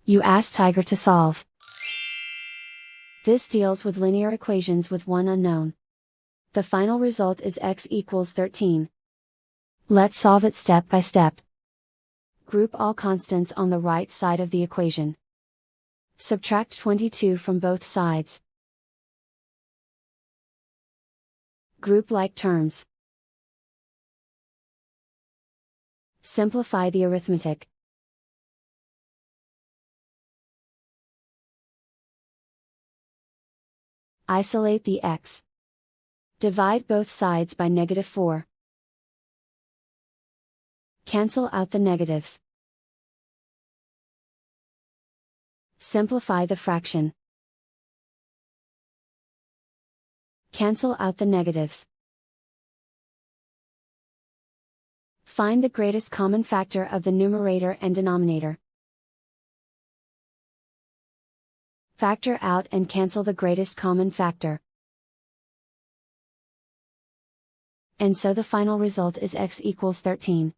You ask Tiger to solve. This deals with linear equations with one unknown. The final result is x equals 13. Let's solve it step by step. Group all constants on the right side of the equation. Subtract 22 from both sides. Group like terms. Simplify the arithmetic. Isolate the x. Divide both sides by -4. Cancel out the negatives. Simplify the fraction. Cancel out the negatives. Find the greatest common factor of the numerator and denominator. Factor out and cancel the greatest common factor. And so the final result is x equals 13.